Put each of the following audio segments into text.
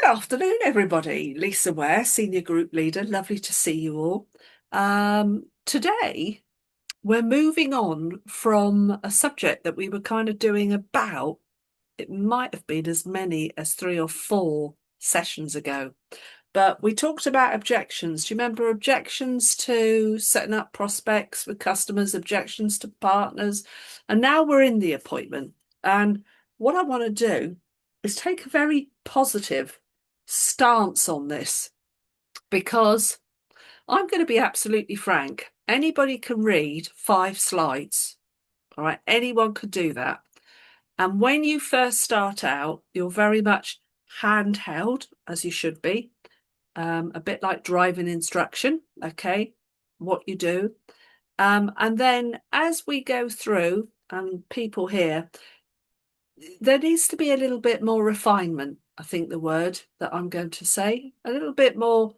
Good afternoon, everybody. Lisa Ware, Senior Group Leader. Lovely to see you all. Today, we're moving on from a subject that we were kind of doing about, it might have been as many as 3 or 4 sessions ago, but we talked about objections. Do you remember objections to setting up prospects with customers, objections to partners? And now we're in the appointment. And what I want to do is take a very positive stance on this, because I'm going to be absolutely frank. Anybody can read 5 slides. All right. Anyone could do that. And when you first start out, you're very much handheld, as you should be, a bit like driving instruction. Okay. What you do. And then as we go through, and people here, there needs to be a little bit more refinement. I think the word that I'm going to say, a little bit more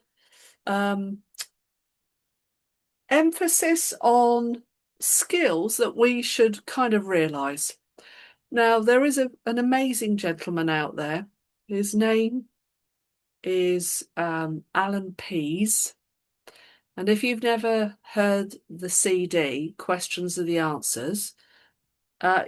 emphasis on skills that we should kind of realise. Now, there is an amazing gentleman out there. His name is Alan Pease. And if you've never heard the CD, Questions Are the Answers,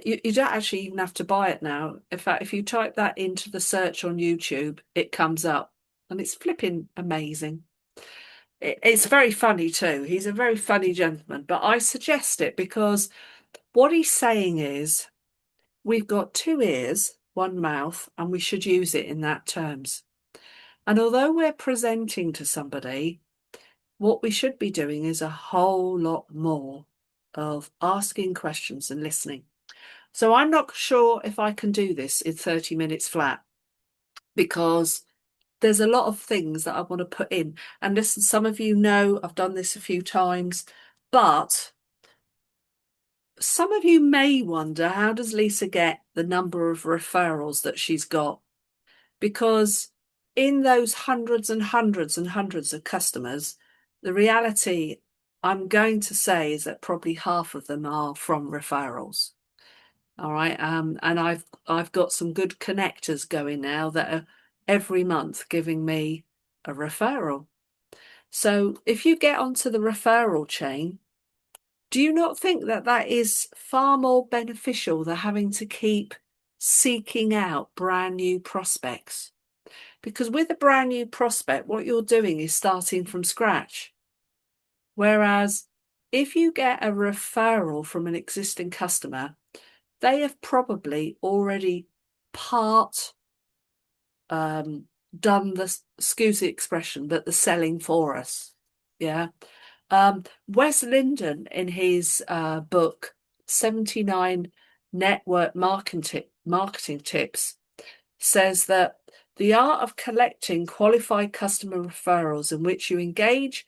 you don't actually even have to buy it now. In fact, if you type that into the search on YouTube, it comes up, and it's flipping amazing. It's very funny too. He's a very funny gentleman, but I suggest it because what he's saying is we've got 2 ears, 1 mouth, and we should use it in that terms. And although we're presenting to somebody, what we should be doing is a whole lot more of asking questions and listening. So I'm not sure if I can do this in 30 minutes flat, because there's a lot of things that I want to put in. And listen, some of you know I've done this a few times, but some of you may wonder, how does Lisa get the number of referrals that she's got? Because in those hundreds and hundreds and hundreds of customers, the reality I'm going to say is that probably half of them are from referrals. All right. And I've got some good connectors going now that are every month giving me a referral. So if you get onto the referral chain, do you not think that that is far more beneficial than having to keep seeking out brand new prospects? Because with a brand new prospect, what you're doing is starting from scratch. Whereas if you get a referral from an existing customer, they have probably already done the, excuse the expression, but the selling for us. Yeah. Wes Linden, in his book 79 Network Marketing Tips, says that the art of collecting qualified customer referrals in which you engage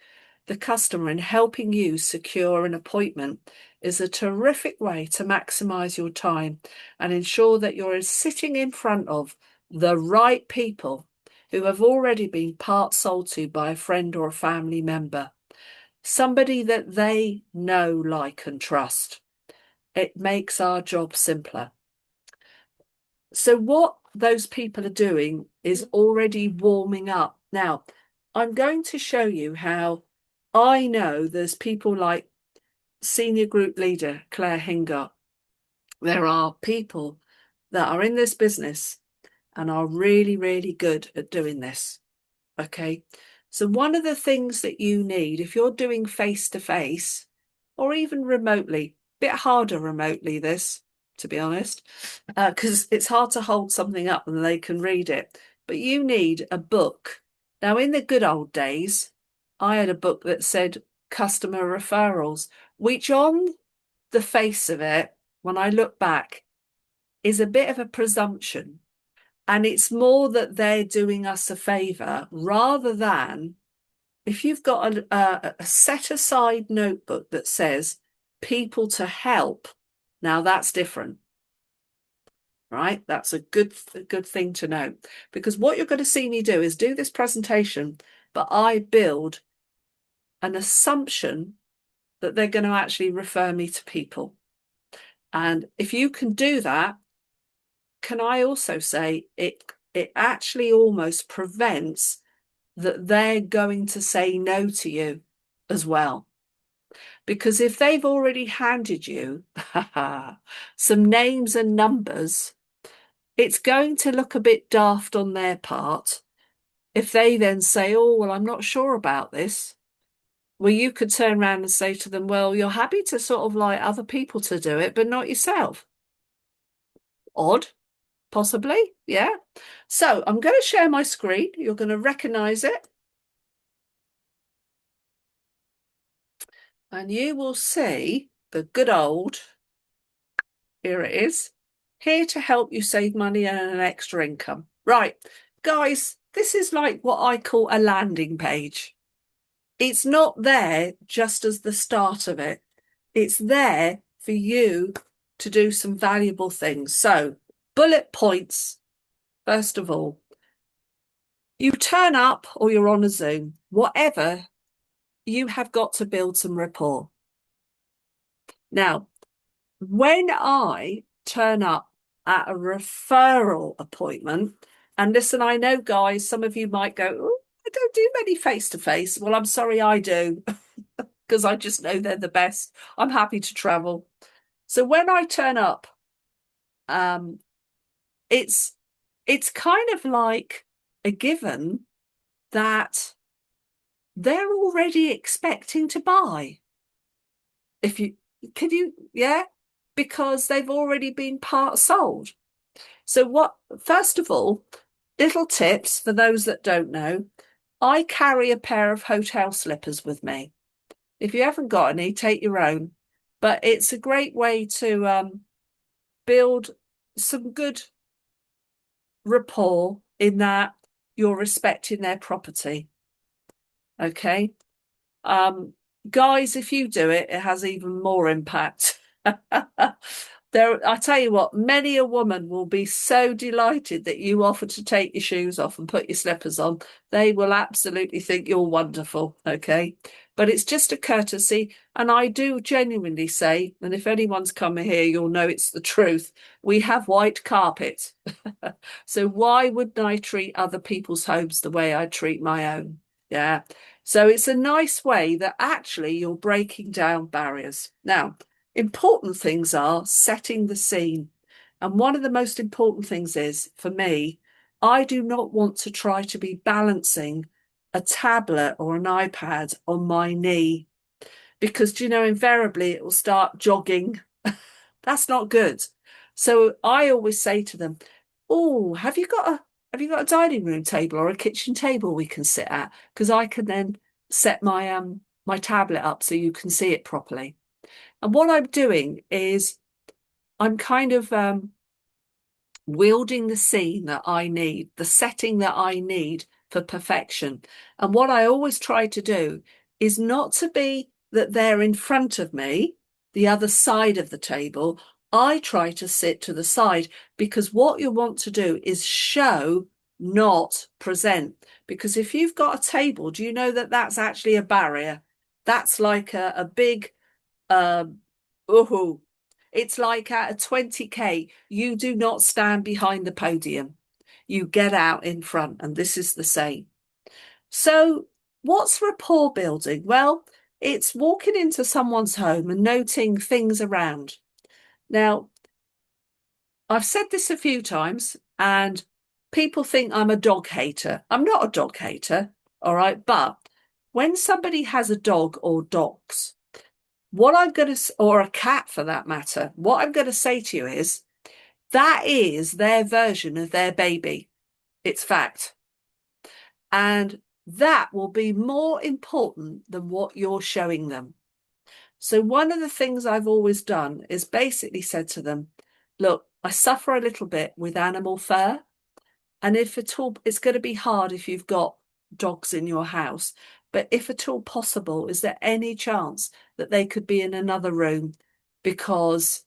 the customer in helping you secure an appointment is a terrific way to maximize your time and ensure that you're sitting in front of the right people who have already been part sold to by a friend or a family member, somebody that they know, like, and trust. It makes our job simpler. So what those people are doing is already warming up. Now, I'm going to show you how I know there's people like Senior Group Leader Claire Hingott. There are people that are in this business and are really, really good at doing this. Okay. So one of the things that you need, if you're doing face-to-face or even remotely, a bit harder remotely this, to be honest, because it's hard to hold something up and they can read it, but you need a book. Now, in the good old days, I had a book that said customer referrals, which on the face of it, when I look back, is a bit of a presumption. And it's more that they're doing us a favour rather than, if you've got a set aside notebook that says people to help, now that's different, right? That's a good thing to know, because what you're going to see me do is do this presentation, but I build an assumption that they're going to actually refer me to people. And if you can do that, can I also say it it actually almost prevents that they're going to say no to you as well. Because if they've already handed you some names and numbers, it's going to look a bit daft on their part if they then say, oh, well, I'm not sure about this. Well, you could turn around and say to them, well, you're happy to sort of like other people to do it, but not yourself. Odd, possibly. Yeah. So I'm going to share my screen. You're going to recognize it. And you will see the good old, here it is, here to help you save money and an extra income. Right, guys, this is like what I call a landing page. It's not there just as the start of it. It's there for you to do some valuable things. So, bullet points, first of all. You turn up or you're on a Zoom, whatever, you have got to build some rapport. Now, when I turn up at a referral appointment, and listen, I know, guys, some of you might go, oh, I don't do many face-to-face. Well, I'm sorry, I do, because I just know they're the best. I'm happy to travel. So when I turn up, um, it's kind of like a given that they're already expecting to buy. If you can you, yeah, because they've already been part sold. So what, first of all, little tips for those that don't know, I carry a pair of hotel slippers with me. If you haven't got any, take your own. But it's a great way to build some good rapport in that you're respecting their property. Okay. Guys, if you do it, it has even more impact. I tell you what, many a woman will be so delighted that you offer to take your shoes off and put your slippers on. They will absolutely think you're wonderful, okay? But it's just a courtesy. And I do genuinely say, and if anyone's come here, you'll know it's the truth. We have white carpet. So why wouldn't I treat other people's homes the way I treat my own? Yeah. So it's a nice way that actually you're breaking down barriers. Now, important things are setting the scene. And one of the most important things is, for me, I do not want to try to be balancing a tablet or an iPad on my knee because, you know, invariably it will start jogging. That's not good. So I always say to them, oh, have you got a dining room table or a kitchen table we can sit at? Because I can then set my tablet up so you can see it properly. And what I'm doing is I'm kind of wielding the scene that I need, the setting that I need for perfection. And what I always try to do is not to be that they're in front of me, the other side of the table. I try to sit to the side because what you want to do is show, not present. Because if you've got a table, do you know that that's actually a barrier? That's like a big, oh, it's like at a 20K, you do not stand behind the podium. You get out in front, and this is the same. So, what's rapport building? Well, it's walking into someone's home and noting things around. Now, I've said this a few times, and people think I'm a dog hater. I'm not a dog hater, all right? But when somebody has a dog or dogs, what I'm going to, or a cat for that matter, what I'm going to say to you is that is their version of their baby. It's fact. And that will be more important than what you're showing them. So one of the things I've always done is basically said to them, look, I suffer a little bit with animal fur. And if at all, it's going to be hard if you've got dogs in your house. But if at all possible, is there any chance that they could be in another room? Because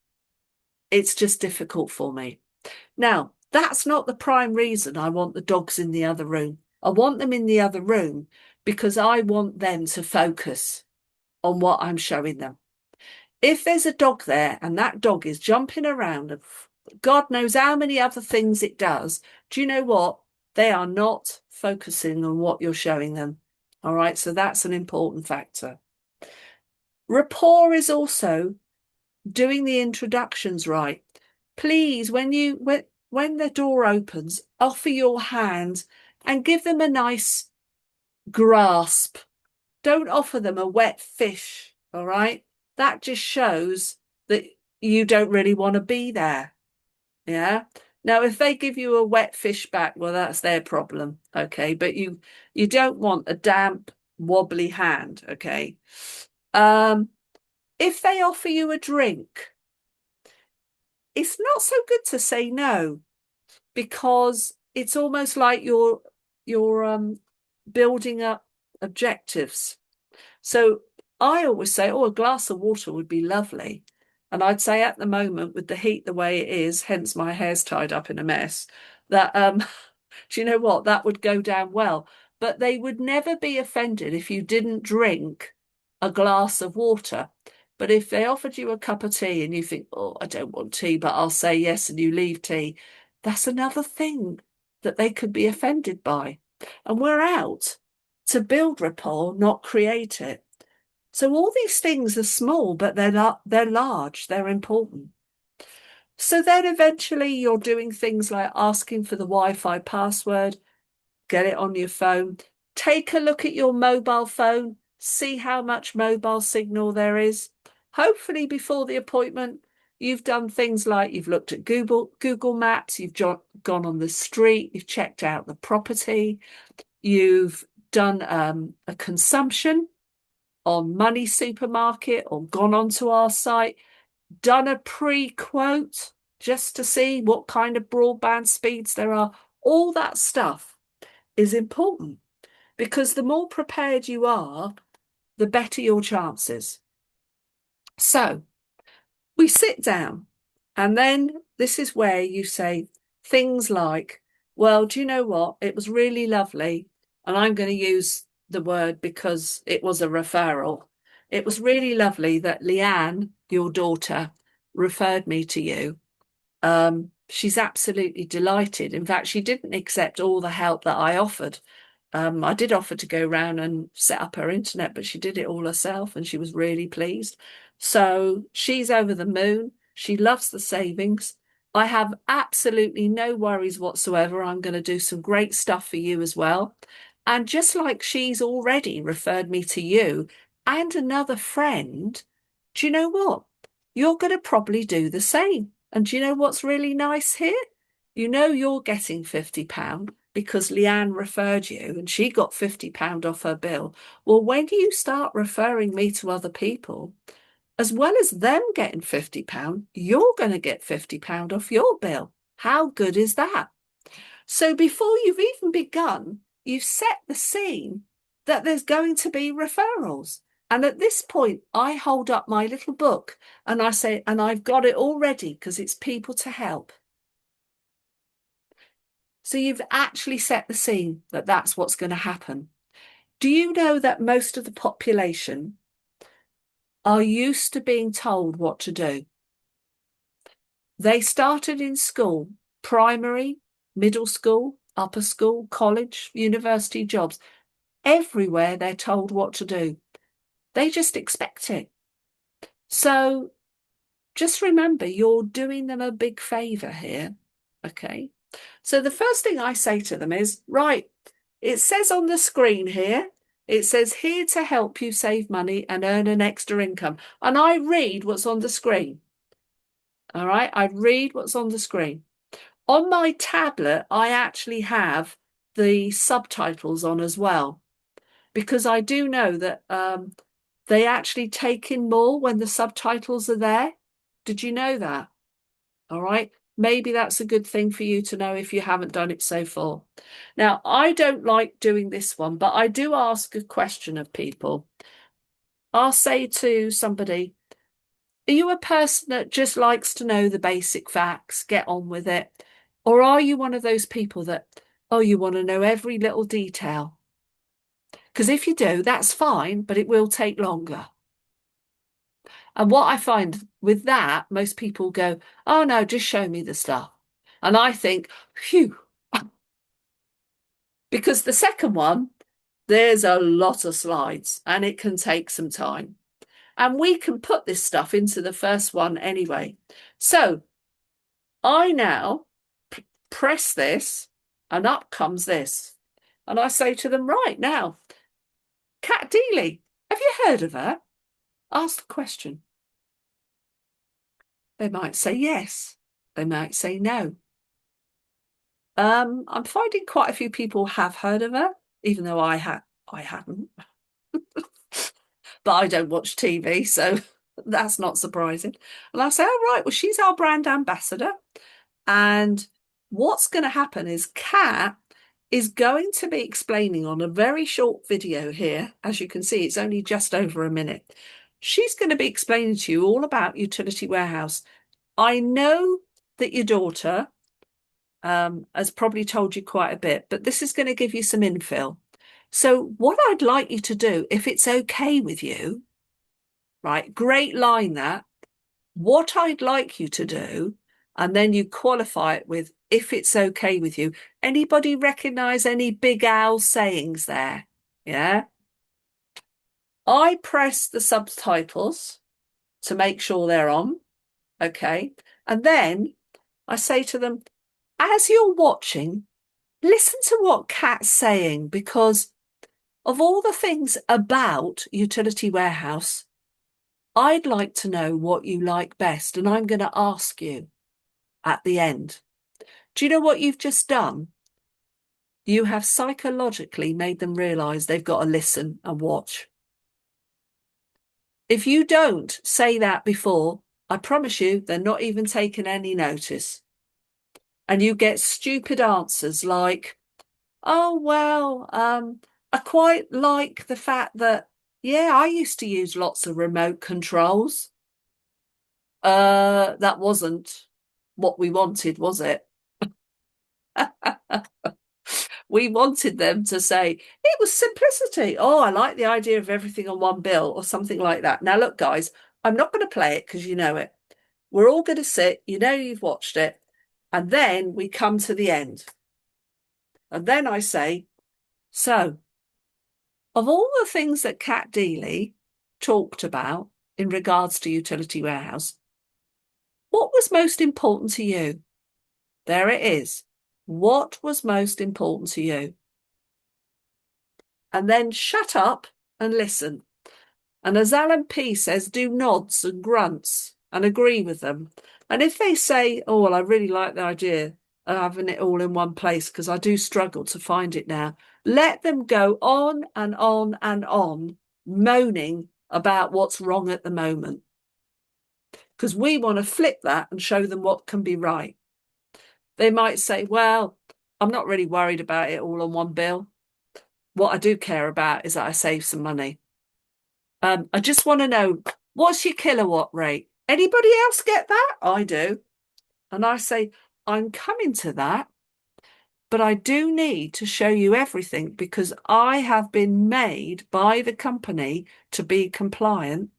it's just difficult for me. Now, that's not the prime reason I want the dogs in the other room. I want them in the other room because I want them to focus on what I'm showing them. If there's a dog there and that dog is jumping around God knows how many other things it does. Do you know what? They are not focusing on what you're showing them. All right, so that's an important factor. Rapport is also doing the introductions right. Please, when the door opens, offer your hand and give them a nice grasp. Don't offer them a wet fish, all right? That just shows that you don't really want to be there. Yeah. Now, if they give you a wet fish back, well, that's their problem. Okay. But you don't want a damp, wobbly hand. Okay. Um, if they offer you a drink, it's not so good to say no because it's almost like you're building up objectives. So I always say, oh, a glass of water would be lovely. And I'd say at the moment, with the heat the way it is, hence my hair's tied up in a mess, that do you know what? That would go down well. But they would never be offended if you didn't drink a glass of water. But if they offered you a cup of tea and you think, oh, I don't want tea, but I'll say yes, and you leave tea, that's another thing that they could be offended by. And we're out to build rapport, not create it. So all these things are small, but they're large, they're important. So then eventually you're doing things like asking for the Wi-Fi password, get it on your phone, take a look at your mobile phone, see how much mobile signal there is. Hopefully before the appointment, you've done things like you've looked at Google Maps, you've gone on the street, you've checked out the property, you've done a consumption on Money Supermarket or gone onto our site, done a pre-quote just to see what kind of broadband speeds there are. All that stuff is important because the more prepared you are, the better your chances. So we sit down, and then this is where you say things like, well, do you know what? It was really lovely. And I'm going to use the word because it was a referral. It was really lovely that Leanne, your daughter, referred me to you. She's absolutely delighted. In fact, she didn't accept all the help that I offered. I did offer to go round and set up her internet, but she did it all herself and she was really pleased. So she's over the moon. She loves the savings. I have absolutely no worries whatsoever. I'm going to do some great stuff for you as well. And just like she's already referred me to you and another friend, do you know what? You're going to probably do the same. And do you know what's really nice here? You know you're getting £50 because Leanne referred you and she got £50 off her bill. Well, when you start referring me to other people, as well as them getting £50, you're going to get £50 off your bill. How good is that? So before you've even begun, you've set the scene that there's going to be referrals. And at this point, I hold up my little book and I say, and I've got it all ready because it's people to help. So you've actually set the scene that that's what's going to happen. Do you know that most of the population are used to being told what to do? They started in school, primary, middle school, upper school, college, university, jobs. Everywhere they're told what to do. They just expect it. So just remember, you're doing them a big favour here. Okay. So the first thing I say to them is, right, it says on the screen here, it says here to help you save money and earn an extra income. And I read what's on the screen. All right. I read what's on the screen. On my tablet, I actually have the subtitles on as well, because I do know that they actually take in more when the subtitles are there. Did you know that? All right. Maybe that's a good thing for you to know if you haven't done it so far. Now, I don't like doing this one, but I do ask a question of people. I'll say to somebody, are you a person that just likes to know the basic facts, get on with it? Or are you one of those people that, oh, you want to know every little detail? Because if you do, that's fine, but it will take longer. And what I find with that, most people go, oh no, just show me the stuff. And I think, phew, because the second one, there's a lot of slides and it can take some time. And we can put this stuff into the first one anyway. So I now press this and up comes this. And I say to them, right now, Kat Deely, have you heard of her? Ask the question. They might say yes. They might say no. I'm finding quite a few people have heard of her, even though I hadn't. But I don't watch TV, so that's not surprising. And I say, oh, right, well, she's our brand ambassador. And what's going to happen is Kat is going to be explaining on a very short video here. As you can see, it's only just over a minute. She's going to be explaining to you all about Utility Warehouse. I know that your daughter has probably told you quite a bit, but this is going to give you some infill. So what I'd like you to do, if it's okay with you, right, great line that, what I'd like you to do, and then you qualify it with if it's okay with you. Anybody recognize any Big Al sayings there? Yeah. I press the subtitles to make sure they're on. Okay. And then I say to them, as you're watching, listen to what Kat's saying, because of all the things about Utility Warehouse, I'd like to know what you like best. And I'm going to ask you at the end. Do you know what you've just done? You have psychologically made them realise they've got to listen and watch. If you don't say that before, I promise you, they're not even taking any notice. And you get stupid answers like, oh, well, I quite like the fact that, yeah, I used to use lots of remote controls. That wasn't what we wanted, was it? We wanted them to say, it was simplicity. Oh, I like the idea of everything on one bill or something like that. Now, look, guys, I'm not going to play it because you know it. We're all going to sit, you know, you've watched it. And then we come to the end. And then I say, so of all the things that Kat Deely talked about in regards to Utility Warehouse, what was most important to you? There it is. What was most important to you? And then shut up and listen. And as Alan P says, do nods and grunts and agree with them. And if they say, oh, well, I really like the idea of having it all in one place because I do struggle to find it now, let them go on and on and on, moaning about what's wrong at the moment. Because we want to flip that and show them what can be right. They might say, well, I'm not really worried about it all on one bill. What I do care about is that I save some money. I just want to know, what's your kilowatt rate? Anybody else get that? I do. And I say, I'm coming to that, but I do need to show you everything because I have been made by the company to be compliant.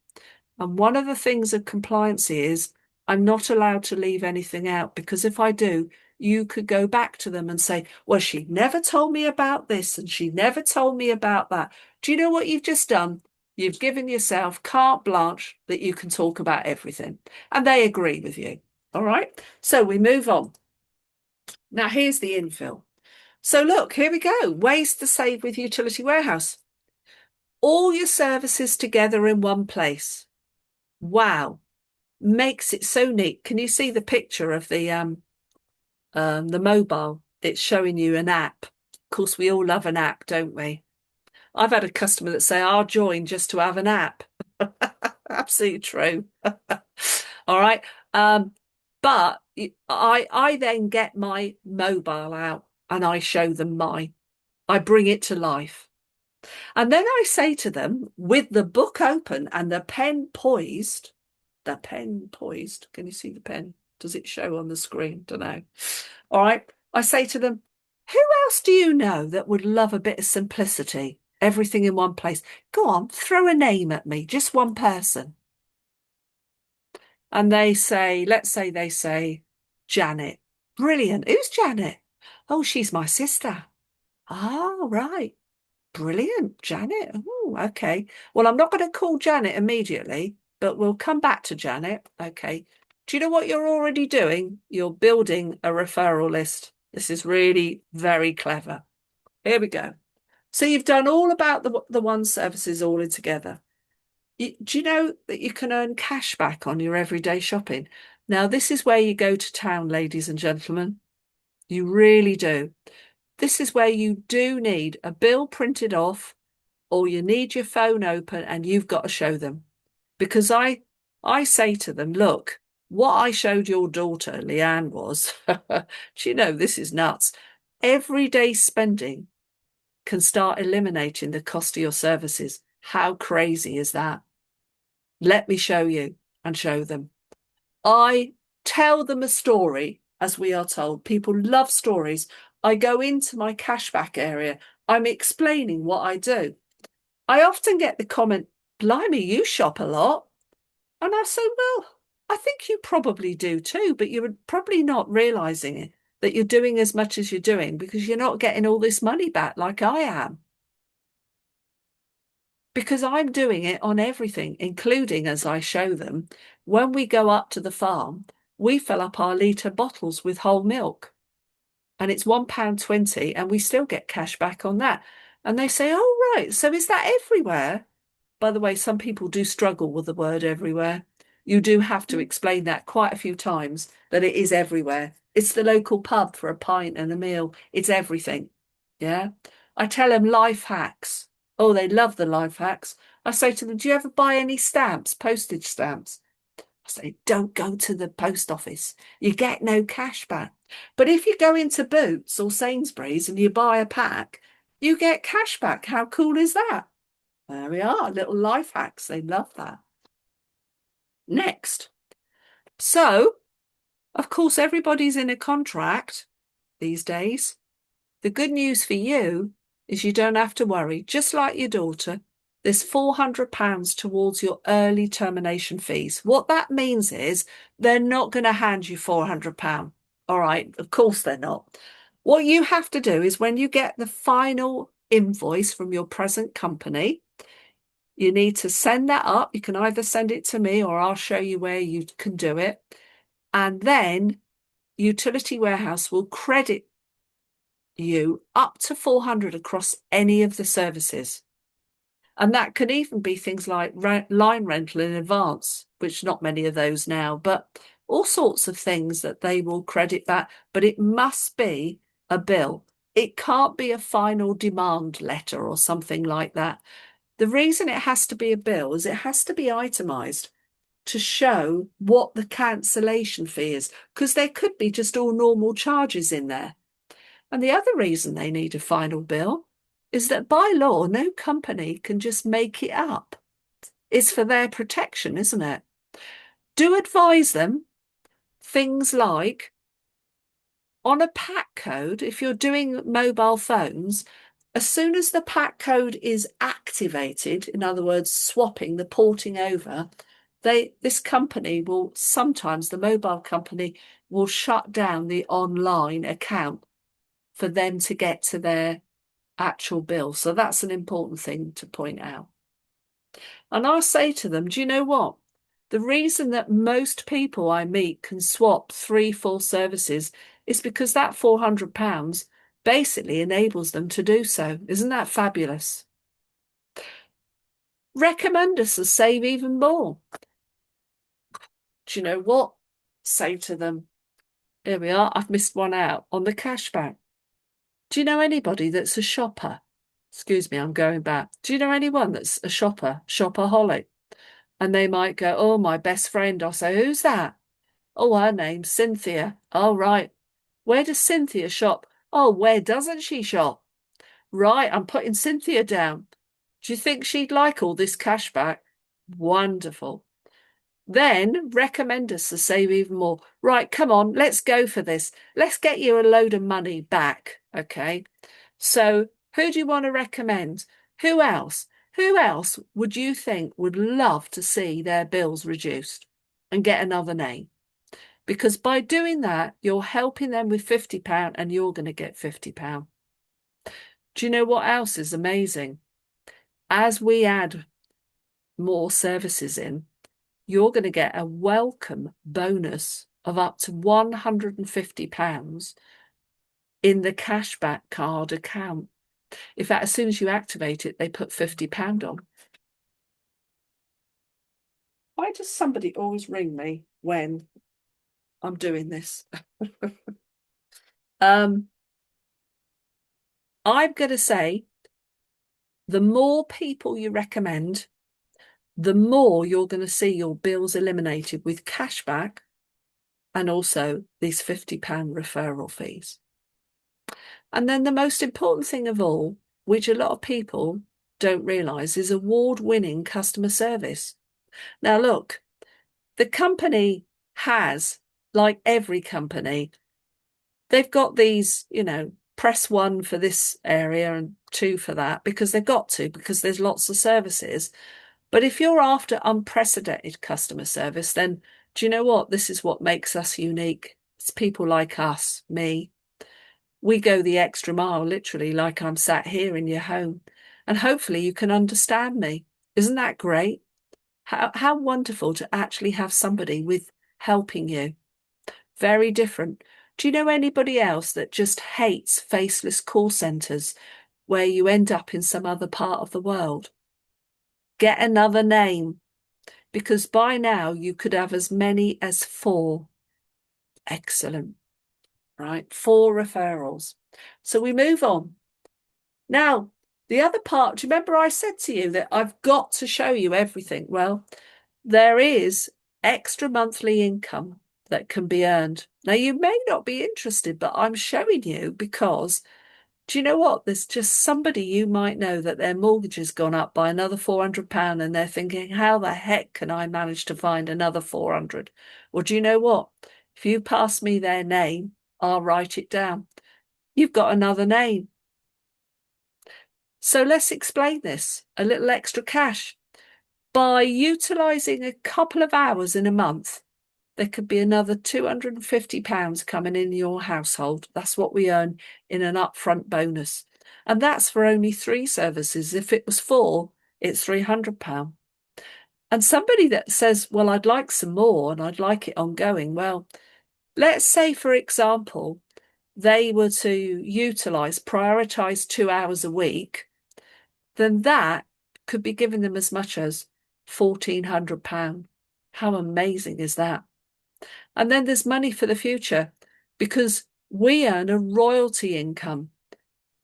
And one of the things of compliance is I'm not allowed to leave anything out, because if I do, you could go back to them and say, well, she never told me about this and she never told me about that. Do you know what you've just done? You've given yourself carte blanche that you can talk about everything. And they agree with you. All right. So we move on. Now, here's the infill. So look, here we go. Ways to save with Utility Warehouse. All your services together in one place. Wow. Makes it so neat. Can you see the picture of the mobile? It's showing you an app. Of course, we all love an app, don't we? I've had a customer that say, I'll join just to have an app. Absolutely true. All right. But I then get my mobile out and I show them mine. I bring it to life. And then I say to them, with the book open and the pen poised, can you see the pen? Does it show on the screen? Don't know. All right. I say to them, who else do you know that would love a bit of simplicity? Everything in one place. Go on, throw a name at me, just one person. And they say, let's say they say, Janet. Brilliant. Who's Janet? Oh, she's my sister. Oh, right. Brilliant, Janet. Oh, okay. Well, I'm not going to call Janet immediately, but we'll come back to Janet. Okay. Do you know what you're already doing? You're building a referral list. This is really very clever. Here we go. So you've done all about the one services all in together. Do you know that you can earn cash back on your everyday shopping? Now, this is where you go to town, ladies and gentlemen. You really do. This is where you do need a bill printed off, or you need your phone open and you've got to show them. Because I say to them, look, what I showed your daughter, Leanne, was, do you know, this is nuts. Everyday spending can start eliminating the cost of your services. How crazy is that? Let me show you and show them. I tell them a story, as we are told. People love stories. I go into my cashback area. I'm explaining what I do. I often get the comment, blimey, you shop a lot. And I say, well, I think you probably do too, but you're probably not realizing it, that you're doing as much as you're doing because you're not getting all this money back like I am. Because I'm doing it on everything, including, as I show them, when we go up to the farm, we fill up our litre bottles with whole milk and it's £1.20 and we still get cash back on that. And they say, oh, right, so is that everywhere? By the way, some people do struggle with the word everywhere. You do have to explain that quite a few times, that it is everywhere. It's the local pub for a pint and a meal. It's everything. Yeah. I tell them life hacks. Oh, they love the life hacks. I say to them, do you ever buy any stamps, postage stamps? I say, don't go to the post office. You get no cash back. But if you go into Boots or Sainsbury's and you buy a pack, you get cash back. How cool is that? There we are, little life hacks. They love that. Next. So, of course, everybody's in a contract these days. The good news for you is you don't have to worry. Just like your daughter, there's £400 towards your early termination fees. What that means is they're not going to hand you £400. All right, of course they're not. What you have to do is when you get the final invoice from your present company, you need to send that up. You can either send it to me or I'll show you where you can do it. And then Utility Warehouse will credit you up to 400 across any of the services. And that can even be things like line rental in advance, which not many of those now, but all sorts of things that they will credit back. But it must be a bill. It can't be a final demand letter or something like that. The reason it has to be a bill is it has to be itemised to show what the cancellation fee is, because there could be just all normal charges in there. And the other reason they need a final bill is that by law, no company can just make it up. It's for their protection, isn't it? Do advise them things like on a pack code, if you're doing mobile phones, as soon as the pack code is activated, in other words, swapping, the porting over, this company will sometimes, the mobile company will shut down the online account for them to get to their actual bill. So that's an important thing to point out. And I'll say to them, do you know what? The reason that most people I meet can swap 3 full services is because that £400 basically enables them to do so. Isn't that fabulous? Recommend us to save even more. Do you know what? Say to them, here we are, I've missed one out on the cashback. Do you know anybody that's a shopper? Excuse me, I'm going back. Do you know anyone that's a shopper, shopaholic? And they might go, oh, my best friend. I'll say, who's that? Oh, her name's Cynthia. Oh, right. Where does Cynthia shop? Oh, where doesn't she shop? Right, I'm putting Cynthia down. Do you think she'd like all this cash back? Wonderful. Then recommend us to save even more. Right, come on, let's go for this. Let's get you a load of money back. Okay. So who do you want to recommend? Who else? Who else would you think would love to see their bills reduced? and get another name. Because by doing that, you're helping them with £50 and you're going to get £50. Do you know what else is amazing? As we add more services in, you're going to get a welcome bonus of up to £150 in the cashback card account. In fact, as soon as you activate it, they put £50 on. Why does somebody always ring me when I'm doing this? I'm going to say the more people you recommend, the more you're going to see your bills eliminated with cashback and also these £50 referral fees. And then the most important thing of all, which a lot of people don't realise, is award-winning customer service. Now, look, the company has, like every company, they've got these, press 1 for this area and 2 for that, because they've got to, because there's lots of services. But if you're after unprecedented customer service, then do you know what? This is what makes us unique. It's people like us, me. We go the extra mile, literally, like I'm sat here in your home. And hopefully you can understand me. Isn't that great? How wonderful to actually have somebody with helping you. Very different. Do you know anybody else that just hates faceless call centres where you end up in some other part of the world? Get another name, because by now you could have as many as 4. Excellent. Right? 4 referrals. So we move on. Now, the other part, do you remember I said to you that I've got to show you everything? Well, there is extra monthly income that can be earned. Now, you may not be interested, but I'm showing you because, do you know what? There's just somebody you might know that their mortgage has gone up by another £400 and they're thinking, how the heck can I manage to find another 400? Well, do you know what? If you pass me their name, I'll write it down. You've got another name. So let's explain this. A little extra cash. By utilising a couple of hours in a month, there could be another £250 coming in your household. That's what we earn in an upfront bonus. And that's for only 3 services. If it was 4, it's £300. And somebody that says, well, I'd like some more and I'd like it ongoing. Well, let's say, for example, they were to prioritise 2 hours a week, then that could be giving them as much as £1,400. How amazing is that? And then there's money for the future, because we earn a royalty income.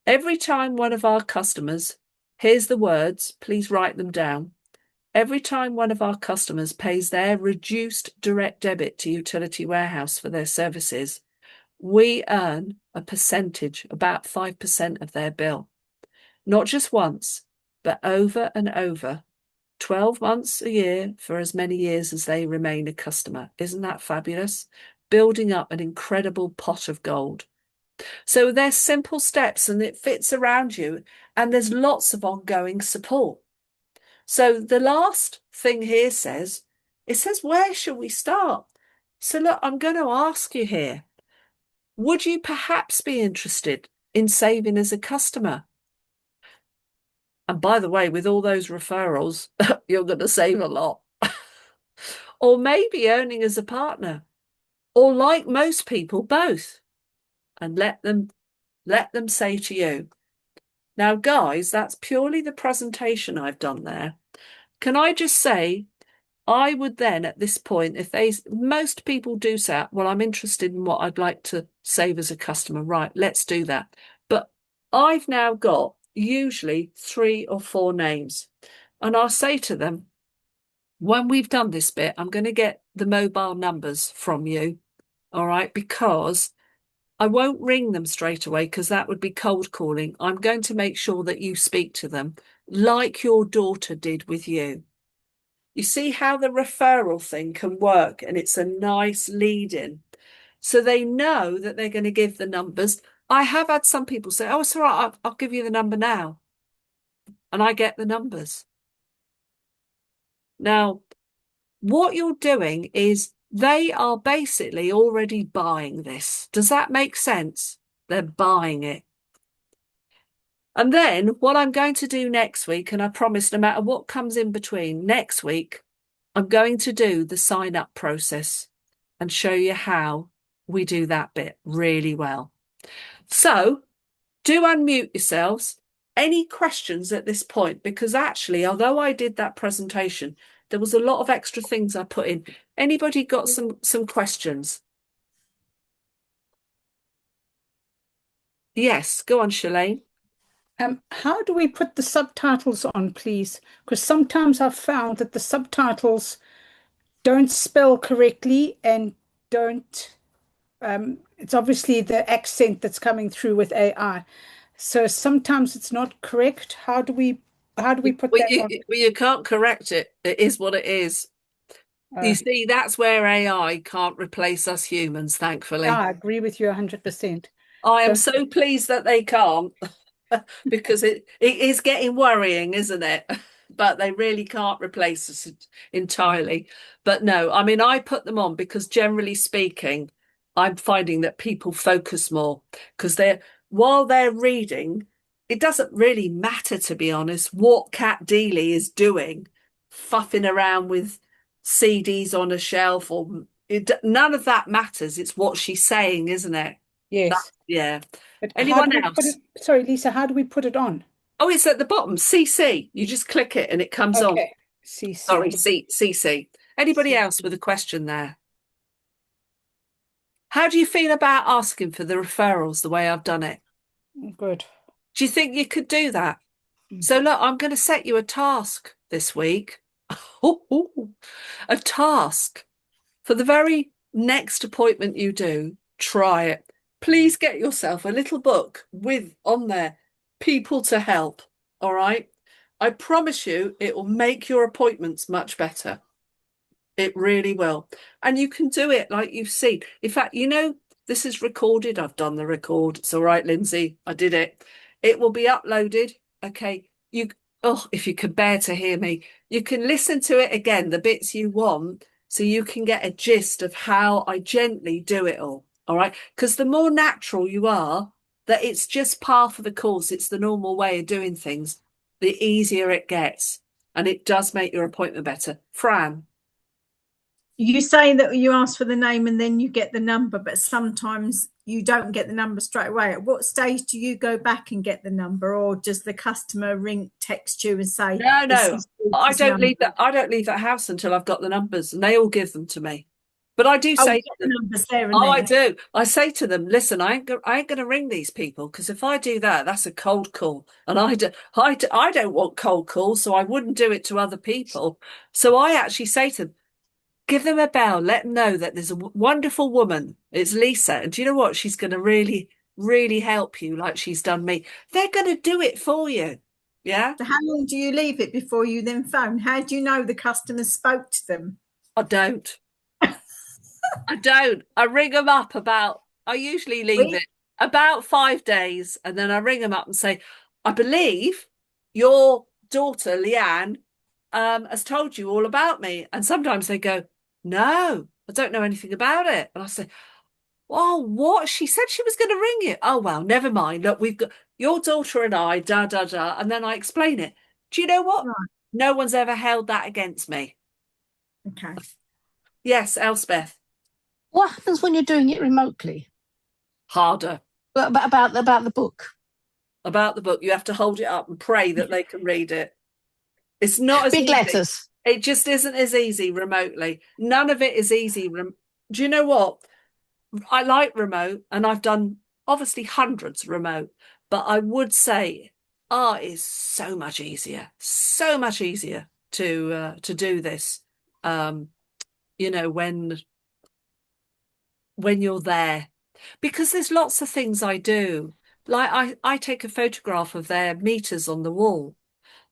Every time one of our customers, here's the words, please write them down. Every time one of our customers pays their reduced direct debit to Utility Warehouse for their services, we earn a percentage, about 5% of their bill. Not just once, but over and over. 12 months a year for as many years as they remain a customer. Isn't that fabulous? Building up an incredible pot of gold. So there's simple steps and it fits around you, and there's lots of ongoing support. So the last thing here says, where shall we start? So look, I'm going to ask you here, would you perhaps be interested in saving as a customer? And by the way, with all those referrals, you're going to save a lot. Or maybe earning as a partner, or like most people, both. And let them say to you, now, guys, that's purely the presentation I've done there. Can I just say, I would then at this point, most people do say, well, I'm interested in what I'd like to save as a customer. Right, let's do that. But I've now got usually 3 or 4 names. And I'll say to them, when we've done this bit, I'm going to get the mobile numbers from you. All right, because I won't ring them straight away, because that would be cold calling. I'm going to make sure that you speak to them like your daughter did with you. You see how the referral thing can work, and it's a nice lead in. So they know that they're going to give the numbers. I have had some people say, oh, it's all right, I'll give you the number now. And I get the numbers. Now, what you're doing is they are basically already buying this. Does that make sense? They're buying it. And then what I'm going to do next week, and I promise no matter what comes in between next week, I'm going to do the sign up process and show you how we do that bit really well. So do unmute yourselves. Any questions at this point? Because actually, although I did that presentation, there was a lot of extra things I put in. Anybody got some questions? Yes, go on, Shalane. How do we put the subtitles on, please? Because sometimes I've found that the subtitles don't spell correctly and don't, it's obviously the accent that's coming through with AI. So sometimes it's not correct. How do we put Well, that on? you can't correct it. It is what it is. You Uh, see, that's where AI can't replace us humans, yeah, thankfully. I agree with you 100%. I am So so pleased that they can't. Because it is getting worrying, isn't it? But they really can't replace us entirely. But no, I mean, I put them on because generally speaking, I'm finding that people focus more because while they're reading, it doesn't really matter, to be honest, what Cat Dealey is doing, fuffing around with CDs on a shelf none of that matters. It's what she's saying, isn't it? That, yes, yeah. but how Anyone do we put else? it? Sorry, Lisa, how do we put it on? Oh, it's at the bottom. CC. You just click it and it comes on. Okay, Sorry, CC. CC. Anybody else CC. with a question there? How do you feel about asking for the referrals the way I've done it? Good. Do you think you could do that? Mm. So look, I'm going to set you a task this week. A task for the very next appointment you do. Try it. Please get yourself a little book with on there people to help. All right. I promise you it will make your appointments much better. It really will. And you can do it like you've seen. In fact, this is recorded. I've done the record. It's all right, Lindsay. I did it. It will be uploaded. Okay. If you could bear to hear me, you can listen to it again, the bits you want, so you can get a gist of how I gently do it all. All right. Because the more natural you are, that it's just part of the course, it's the normal way of doing things, the easier it gets. And it does make your appointment better. Fran. You say that you ask for the name and then you get the number, but sometimes you don't get the number straight away. At what stage do you go back and get the number, or does the customer text you and say this No. is his number? I don't leave that house until I've got the numbers, and they all give them to me. But I do Oh, say you to get the them, numbers there and oh, I then. do. I say to them, listen, I ain't going to ring these people because if I do that, that's a cold call, and I don't want cold calls, so I wouldn't do it to other people. So I actually say to them, give them a bell, let them know that there's a wonderful woman. It's Lisa, and do you know what? She's going to really, really help you, like she's done me. They're going to do it for you. Yeah. So how long do you leave it before you then phone? How do you know the customer spoke to them? I don't. I don't. I ring them up I usually leave Week? it about 5 days and then I ring them up and say, I believe your daughter, Leanne, has told you all about me. And sometimes they go, no, I don't know anything about it. And I say, oh, what? She said she was going to ring you. Oh, well, never mind. Look, we've got your daughter and I, da, da, da. And then I explain it. Do you know what? Right. No one's ever held that against me. Okay. Yes, Elspeth, What happens when you're doing it remotely? harder. About the book. About the book. You have to hold it up and pray that they can read it. It's not as Big easy. letters. It just isn't as easy remotely. None of it is easy. Do you know what? I like remote and I've done obviously hundreds remote, but I would say art is so much easier to do this. Um, when you're there, because there's lots of things I do. Like I take a photograph of their meters on the wall.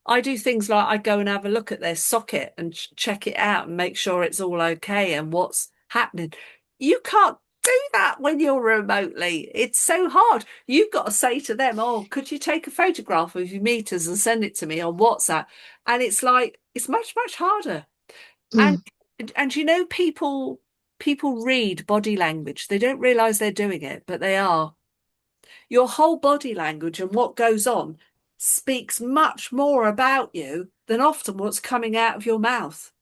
I do things like I go and have a look at their socket and check it out and make sure it's all okay and what's happening. You can't do that when you're remotely. It's so hard. You've got to say to them, oh, could you take a photograph of your meters and send it to me on WhatsApp? And it's like, it's much, much harder. And Mm. And you know, people read body language. They don't realize they're doing it, but they are. Your whole body language and what goes on speaks much more about you than often what's coming out of your mouth.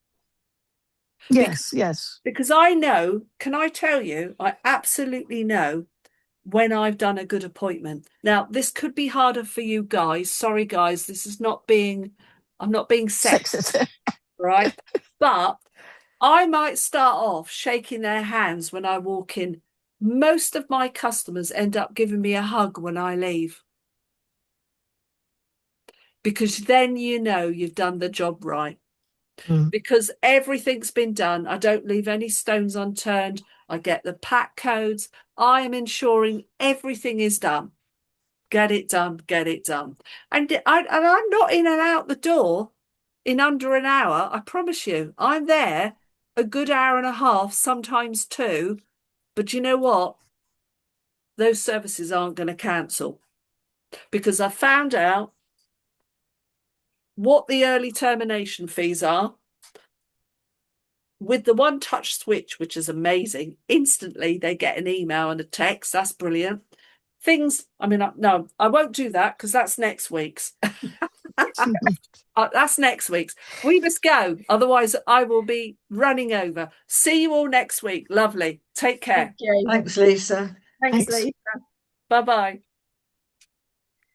Yes, yes. Because I know, can I tell you, I absolutely know when I've done a good appointment. Now, this could be harder for you guys. Sorry, guys, this is not being, I'm not being sexist, right? But I might start off shaking their hands when I walk in. Most of my customers end up giving me a hug when I leave. Because then you know you've done the job right. Because everything's been done. I don't leave any stones unturned. I get the pack codes. I am ensuring everything is done. Get it done, get it done. And I'm not in and out the door in under an hour. I promise you, I'm there a good hour and a half, sometimes two. But you know what? Those services aren't going to cancel because I found out what the early termination fees are. With the one touch switch, which is amazing, instantly they get an email and a text. That's brilliant. Things, I mean, no, I won't do that because that's next week's. That's next week's. We must go. Otherwise, I will be running over. See you all next week. Lovely. Take care. Thank you. Thanks, Lisa. Thanks, Thanks. Lisa. Bye-bye.